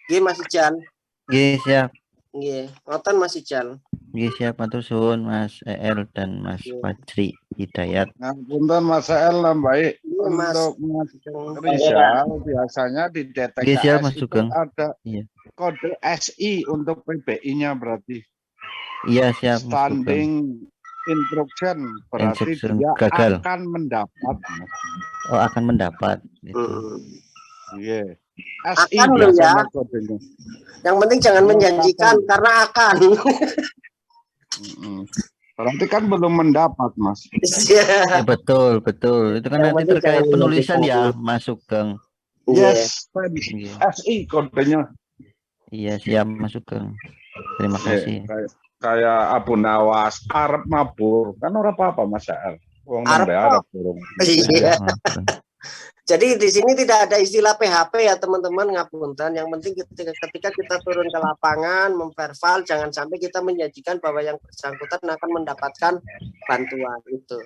Nggih Mas Ijal. Nggih, siap. Nggih, ngoten Mas Ijal. Nggih, siap, matur suwun Mas El dan Mas Fajri Hidayat. Nah, punten Mas El baik. Untuk Mas Rizal biasanya di DTKS itu ada kode SI untuk PBI-nya berarti. Iya, siap. Standing instruction berarti dia gagal. Akan mendapat. Oh, akan mendapat. Iya. SI akan loh ya. Kodenya. Yang penting jangan menjanjikan karena akan. Berarti kan belum mendapat Mas. Ya, betul. Itu kan nanti terkait penulisan ya Mas Sugeng. Yes. SI kodenya. Iya, siap Mas Sugeng. Terima kasih. Kayak Abu Nawas, Arab mabur, kan ora apa-apa Mas El. Wong Arab burung. Iya. Jadi di sini tidak ada istilah PHP ya teman-teman, ngapunten. Yang penting ketika kita turun ke lapangan memverbal, jangan sampai kita menjanjikan bahwa yang bersangkutan akan mendapatkan bantuan itu.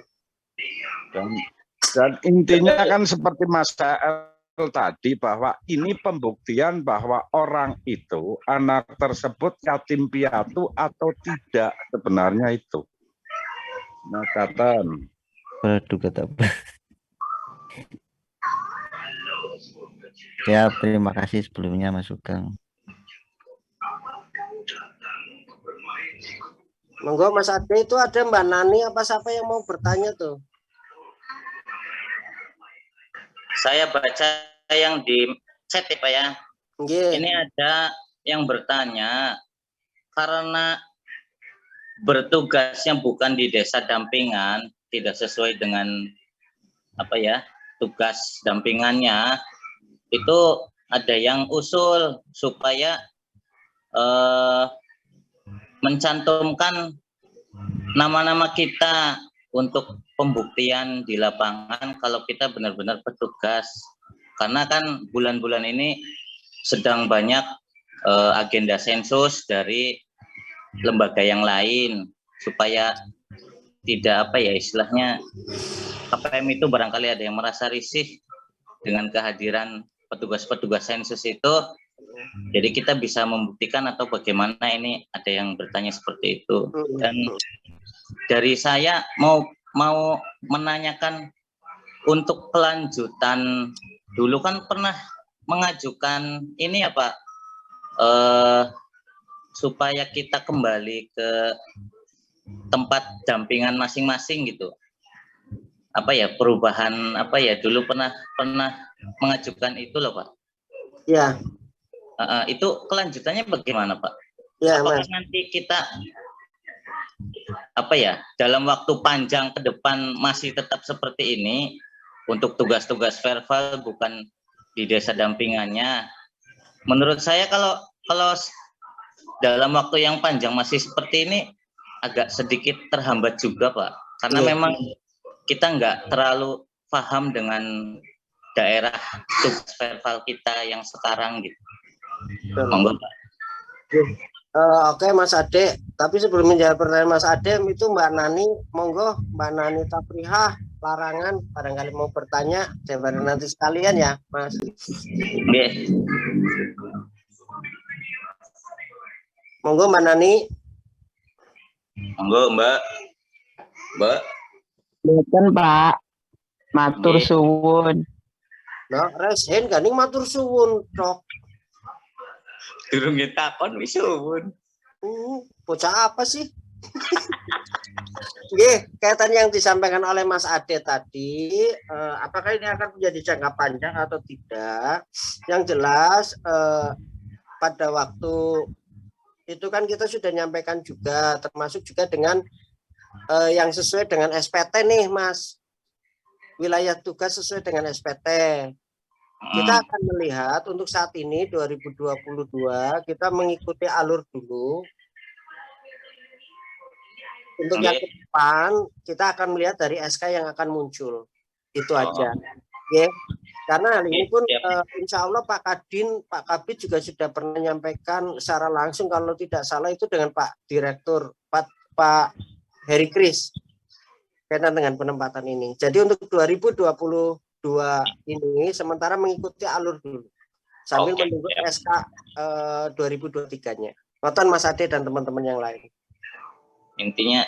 Dan intinya kan seperti Mas L tadi, bahwa ini pembuktian bahwa orang itu, anak tersebut yatim piatu atau tidak sebenarnya itu. Nah, Waduh, kata. Ya, terima kasih sebelumnya Mas Sugeng. Monggo Mas Ade, itu ada Mbak Nani apa siapa yang mau bertanya tuh? Saya baca yang di chat ya Pak ya. Yeah. Ini ada yang bertanya, karena bertugasnya bukan di desa dampingan, tidak sesuai dengan apa ya tugas dampingannya, itu ada yang usul supaya mencantumkan nama-nama kita untuk pembuktian di lapangan kalau kita benar-benar petugas, karena kan bulan-bulan ini sedang banyak agenda sensus dari lembaga yang lain, supaya tidak apa ya istilahnya KPM itu barangkali ada yang merasa risih dengan kehadiran petugas-petugas sensus itu. Jadi kita bisa membuktikan atau bagaimana, ini ada yang bertanya seperti itu. Dan dari saya mau menanyakan untuk kelanjutan, dulu kan pernah mengajukan ini ya Pak, supaya kita kembali ke tempat dampingan masing-masing gitu. Apa ya perubahan apa ya, dulu pernah mengajukan itu loh Pak. Ya. Itu kelanjutannya bagaimana Pak? Ya, apakah Mas. nanti kita apa ya dalam waktu panjang ke depan masih tetap seperti ini untuk tugas-tugas verbal bukan di desa dampingannya? Menurut saya kalau dalam waktu yang panjang masih seperti ini agak sedikit terhambat juga Pak, karena memang kita nggak terlalu paham dengan daerah tugas verbal kita yang sekarang gitu. Monggo Pak. Oke Mas Ade, tapi sebelum menjawab pertanyaan Mas Ade itu Mbak Nani, monggo Mbak Nani Tafrihah Larangan barangkali mau bertanya, jawab nanti sekalian ya Mas. Monggo Mbak Nani. Monggo Mbak. Betul Pak, matur suwun. Nah, resen ganing matur suwun, Dok. Durung takon wis suwun. Bocah apa sih? Nggih, kaitan yang disampaikan oleh Mas Ade tadi, apakah ini akan menjadi jangka panjang atau tidak? Yang jelas pada waktu itu kan kita sudah nyampaikan juga, termasuk juga dengan yang sesuai dengan SPT nih Mas. Wilayah tugas sesuai dengan SPT. Kita akan melihat untuk saat ini 2022 kita mengikuti alur dulu. Untuk yang ke depan kita akan melihat dari SK yang akan muncul. Itu aja. Ya. Karena hal ini pun insya Allah Pak Kadin, Pak Kabid juga sudah pernah menyampaikan secara langsung kalau tidak salah itu dengan Pak Direktur Pak Heri Kris kaitan dengan penempatan ini. Jadi untuk 2022 ini sementara mengikuti alur dulu sambil menunggu SK 2023-nya. Nonton Mas Ade dan teman-teman yang lain. Intinya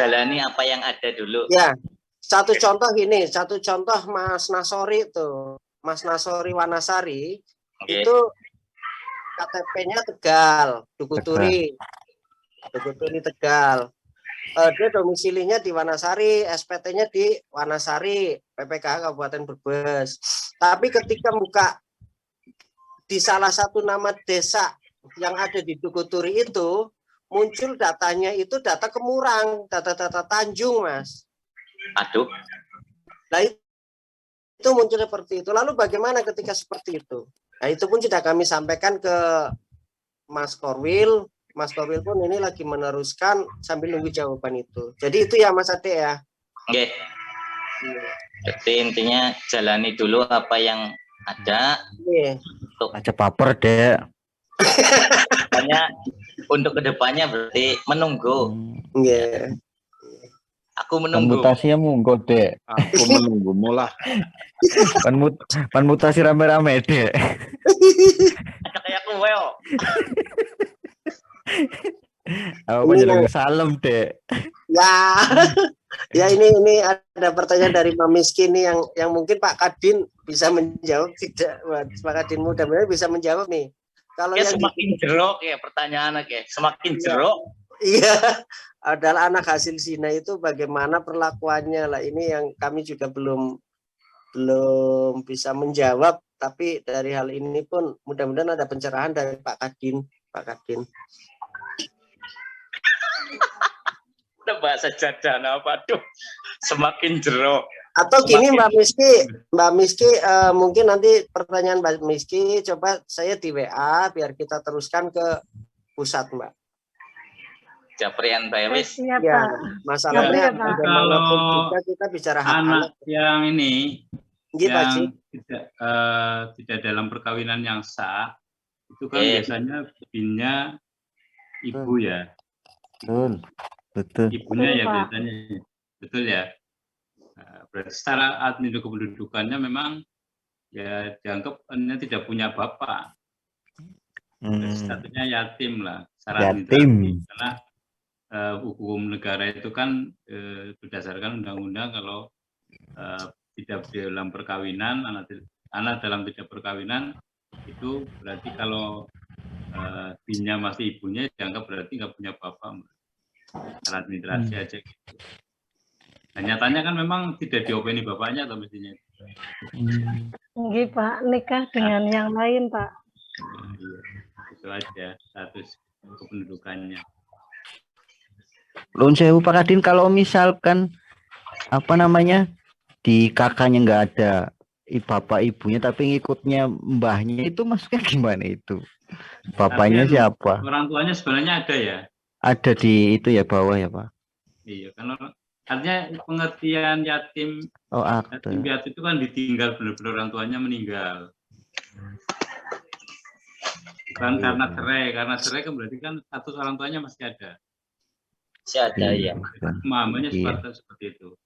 jalani apa yang ada dulu. Ya, satu contoh gini, satu contoh Mas Nasori itu, Mas Nasori Wanasari itu KTP-nya Tegal, Dukuturi Tegal. Dia domisilinya di Wanasari, SPT-nya di Wanasari, PPKH Kabupaten Brebes. Tapi ketika buka di salah satu nama desa yang ada di Dukuturi itu, muncul datanya itu data Kemurang, data-data Tanjung, Mas. Aduh. Nah, itu muncul seperti itu. Lalu bagaimana ketika seperti itu? Nah, itu pun sudah kami sampaikan ke Mas Korwil. Mas Korwil pun ini lagi meneruskan sambil nunggu jawaban itu. Jadi itu ya Mas Ade ya. Oke. Jadi intinya jalani dulu apa yang ada. Untuk Aja baper deh. kedepannya, untuk kedepannya berarti menunggu. Iya. Aku menunggu. Mutasinya monggo dek. Aku menunggu mulai. Pan mutasi rame-rame dek. Ada kayak kue. Apa jadi salam dek. Ya. Ya ini ada pertanyaan dari Mbak Miski nih yang mungkin Pak Kadin bisa menjawab tidak. Pak Kadin mudah-mudahan bisa menjawab nih. Kalau Ya, yang semakin jeruk ya pertanyaannya kayak semakin jeruk. Iya, adalah anak hasil zina itu bagaimana perlakuannya lah. Ini yang kami juga belum bisa menjawab. Tapi dari hal ini pun mudah-mudahan ada pencerahan dari Pak Kadin. Bahasa jadana apa tuh? Semakin jeruk. Atau gini Mbak Miski mungkin nanti pertanyaan Mbak Miski coba saya di WA biar kita teruskan ke pusat Mbak. Japrian Bayawis. Ya, masalahnya kalau kita bicara hak anak yang ini gitu, yang tidak dalam perkawinan yang sah itu kan biasanya binnya ibu ya. Betul. Ibunya ya biasanya, betul ya. Nah, berarti secara admin kependudukannya memang ya dianggap tidak punya bapak. Statusnya yatim lah. Yatim. Karena hukum negara itu kan berdasarkan undang-undang kalau tidak dalam perkawinan, anak dalam tidak perkawinan itu berarti kalau binnya masih ibunya dianggap berarti nggak punya bapak. Secara administrasi aja gitu. Nah, nyatanya kan memang tidak diopeni bapaknya atau mestinya. Nggih, Pak, nikah dengan yang lain, Pak. Iya, itu aja status kependudukannya. Lun sewu Pak Kadin, kalau misalkan apa namanya di kakaknya nggak ada bapak ibunya tapi ngikutnya mbahnya itu maksudnya gimana itu? Bapaknya siapa? Orang tuanya sebenarnya ada ya? Ada di itu ya bawah ya Pak? Iya, karena artinya pengertian yatim, yatim piatu itu kan ditinggal benar-benar orang tuanya meninggal. Bukan karena cerai kan berarti kan status orang tuanya masih ada. Masih ada ya. Pemahamannya seperti itu.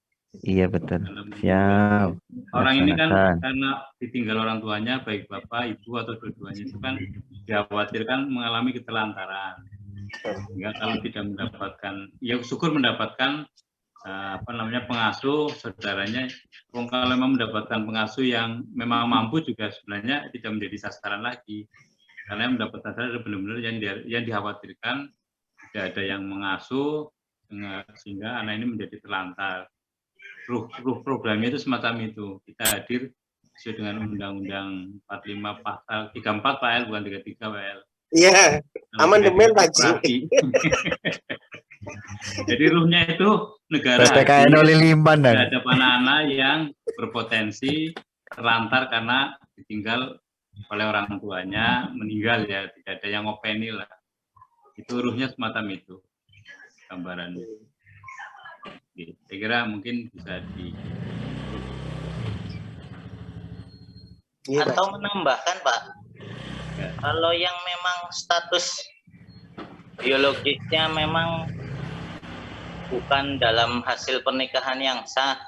Iya betul. Siap. Orang ini kan karena ditinggal orang tuanya baik bapak, ibu atau dua-duanya itu kan dikhawatirkan mengalami ketelantaran. Sehingga kalau tidak mendapatkan, ya syukur mendapatkan pengasuh saudaranya. Kalau memang mendapatkan pengasuh yang memang mampu juga sebenarnya tidak menjadi sasaran lagi, karena yang mendapat sasaran benar-benar yang dikhawatirkan tidak ada yang mengasuh sehingga anak ini menjadi terlantar. Ruh programnya itu semacam itu. Kita hadir sesuai dengan Undang-Undang 45 pasal 34 PL bukan 33 PL. Iya, amandemen Pak Ji. Jadi ruhnya itu negara PPKN 05 ada anak-anak yang berpotensi terlantar karena ditinggal oleh orang tuanya, meninggal ya, tidak ada yang ngopeni lah. Itu ruhnya semacam itu gambarannya. Saya kira mungkin bisa atau menambahkan Pak, kalau yang memang status biologisnya memang bukan dalam hasil pernikahan yang sah,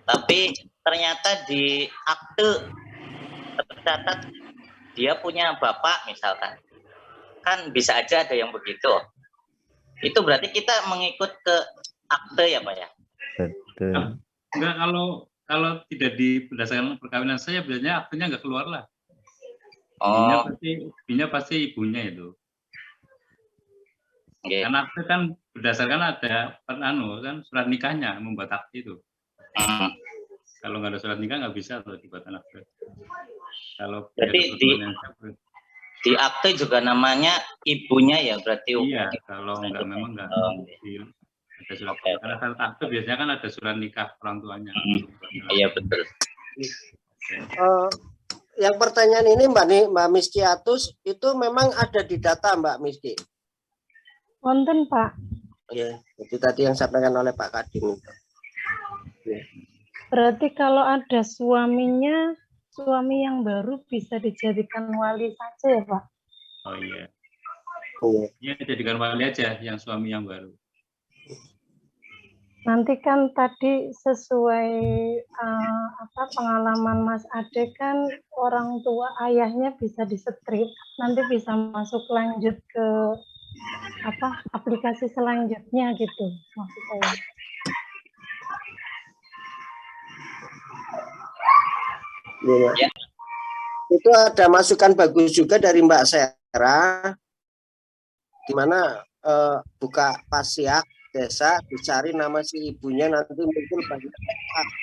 tapi ternyata di akte tercatat dia punya bapak misalkan, kan bisa aja ada yang begitu. Itu berarti kita mengikut ke akte ya Pak ya? Betul. Enggak, kalau tidak berdasarkan perkawinan saya biasanya aktenya nggak keluar lah. Binya pasti ibunya itu. Okay. Karena akte kan berdasarkan ada kan surat nikahnya membuat akte itu. Kalau nggak ada surat nikah nggak bisa tuh dibuatkan akte. Kalau berarti di akte juga namanya ibunya ya berarti. Iya, kalau nggak memang nggak ada surat. Karena saat akte biasanya kan ada surat nikah orang tuanya. Iya betul. Yang pertanyaan ini Mbak Miski Atus itu memang ada di data Mbak Miski. Wonten Pak. Ya, itu tadi yang disampaikan oleh Pak Kadin itu. Ya. Berarti kalau ada suaminya, suami yang baru bisa dijadikan wali saja ya Pak? Oh iya. Iya. Ya, jadikan wali aja yang suami yang baru. Nanti kan tadi sesuai pengalaman Mas Ade kan orang tua ayahnya bisa disetrip, nanti bisa masuk lanjut ke aplikasi selanjutnya gitu maksud saya. Ya. Itu ada masukan bagus juga dari Mbak Sera, di mana buka pasiak desa, dicari nama si ibunya, nanti mungkin banyak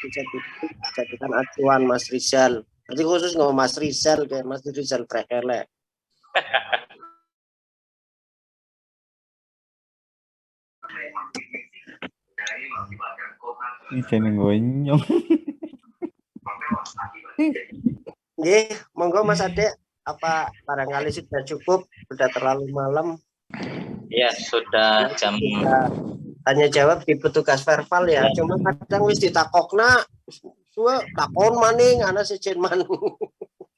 bisa dijadikan acuan Mas Rizal. Nanti khusus ngomong Mas Rizal, kayak Mas Rizal Brekele. Ini jeneng gonyong. Nggih, monggo Mas Ade, apa barangkali sudah cukup, sudah terlalu malam. Ya, sudah jam. Tanya jawab di petugas verbal ya, cuma kadang wis ditakokna, suwe takon maning ana sejen man.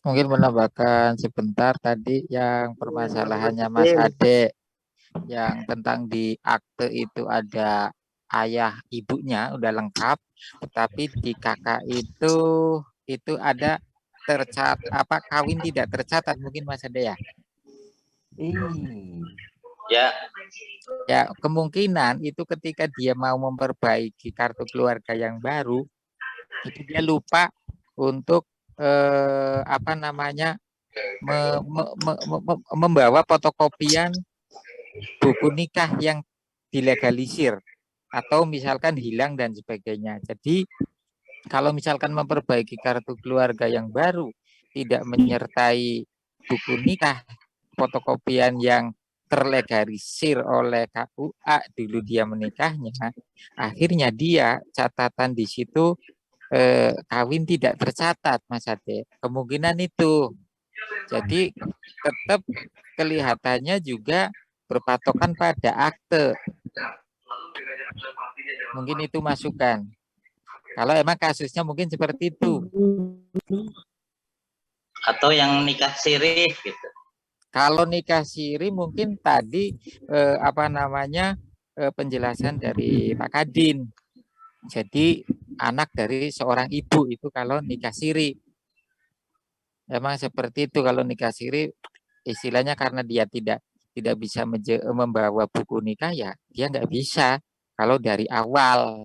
Mungkin menambahkan sebentar tadi yang permasalahannya Mas Ade yang tentang di akte itu ada ayah ibunya udah lengkap, tetapi di kakak itu ada tercatat kawin tidak tercatat mungkin Mas Ade ya. Ya, kemungkinan itu ketika dia mau memperbaiki kartu keluarga yang baru, itu dia lupa untuk membawa fotokopian buku nikah yang dilegalisir atau misalkan hilang dan sebagainya. Jadi kalau misalkan memperbaiki kartu keluarga yang baru tidak menyertai buku nikah fotokopian yang terlegalisir oleh KUA dulu dia menikahnya, akhirnya dia catatan di situ kawin tidak tercatat Mas Ade. Kemungkinan itu. Jadi tetap kelihatannya juga berpatokan pada akte. Mungkin itu masukan. Kalau emang kasusnya mungkin seperti itu. Atau yang nikah siri gitu. Kalau nikah siri mungkin tadi penjelasan dari Pak Kadin. Jadi anak dari seorang ibu itu kalau nikah siri. Emang seperti itu kalau nikah siri istilahnya karena dia tidak bisa membawa buku nikah ya dia nggak bisa kalau dari awal.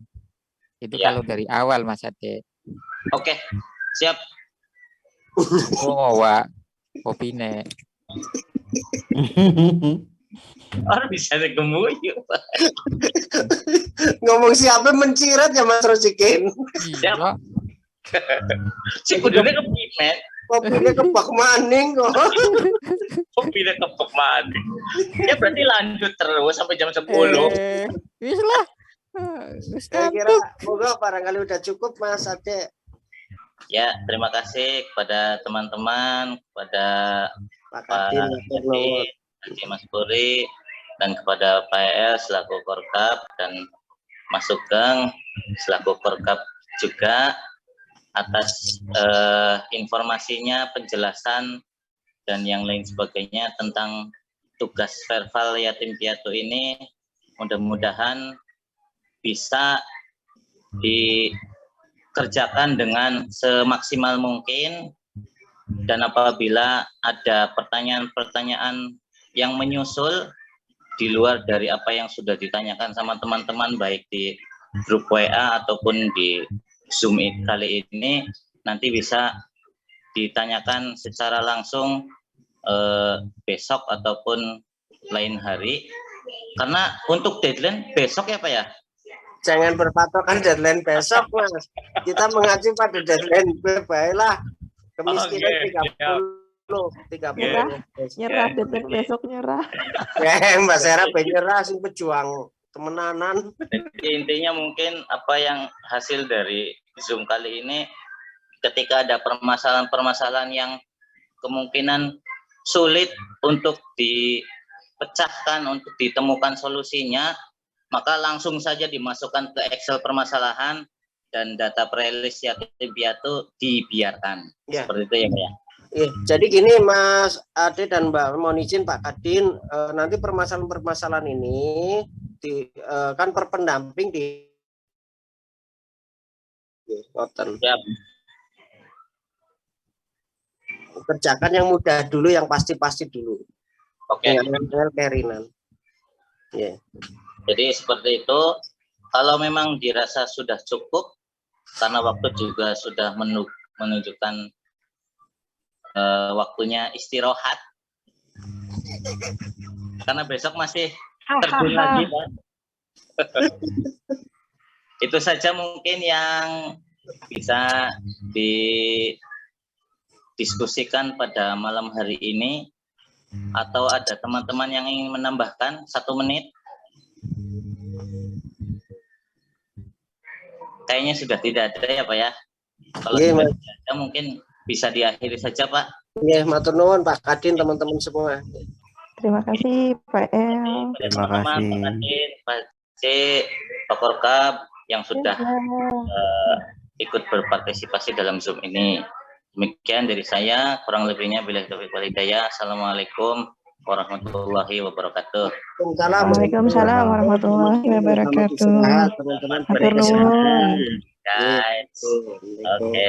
Itu ya. Kalau dari awal Mas Ade. Oke, siap. Oh, Wak. Opine. Orang bisa gemuyu. Ngomong siapa mencirat ya Mas Rosikin. Iya. Si kudune kepimet. Kopinya kebak maning kok. Kopinya kebak maning. Ya berarti lanjut terus sampai jam 10. Wis lah. Saya kira moga barangkali udah cukup Mas Ade. Ya, terima kasih kepada teman-teman, kepada Pak Mas Puri, dan kepada Pak EL selaku Korkap, dan Mas Sugeng selaku Korkap juga atas informasinya, penjelasan, dan yang lain sebagainya tentang tugas verbal yatim piatu ini. Mudah-mudahan bisa dikerjakan dengan semaksimal mungkin, dan apabila ada pertanyaan-pertanyaan yang menyusul di luar dari apa yang sudah ditanyakan sama teman-teman baik di grup WA ataupun di Zoom kali ini, nanti bisa ditanyakan secara langsung besok ataupun lain hari. Karena untuk deadline besok ya Pak ya? Jangan berpatokan deadline besok Mas. Kita mengacu pada deadline baiklah. Kemiskinan 30. Nyerah deadline besok nyerah. Mbak Sera nyerah sing pejuang temenanan. Jadi intinya mungkin apa yang hasil dari Zoom kali ini, ketika ada permasalahan-permasalahan yang kemungkinan sulit untuk dipecahkan, untuk ditemukan solusinya, maka langsung saja dimasukkan ke Excel permasalahan, dan data prelis yatim piatu dibiarkan. Ya. Seperti itu ya Pak ya. Iya, jadi gini Mas Ade dan Mbak, mohon izin Pak Kadin, nanti permasalahan-permasalahan ini kan perpendamping di Siap. kerjakan yang mudah dulu, yang pasti-pasti dulu. Oke. Dengan keringan. Ya. Jadi seperti itu. Kalau memang dirasa sudah cukup, karena waktu juga sudah menunjukkan waktunya istirahat. Karena besok masih terjun lagi, Pak. Itu saja mungkin yang bisa didiskusikan pada malam hari ini. Atau ada teman-teman yang ingin menambahkan 1 menit? Kayaknya sudah tidak ada ya Pak ya. Kalau sudah tidak ada mungkin bisa diakhiri saja Pak. Iya, matur nuwun Pak Kadin, teman-teman semua. Terima kasih Pak El. Terima kasih. Pak Kadin, Pak C, Pak Korkab yang sudah ikut berpartisipasi dalam Zoom ini. Demikian dari saya, kurang lebihnya billahi taufiq wal hidayah. Assalamualaikum warahmatullahi wabarakatuh. Waalaikumsalam warahmatullahi wabarakatuh. Teman-teman. Matur nuwun. Guys. Oke.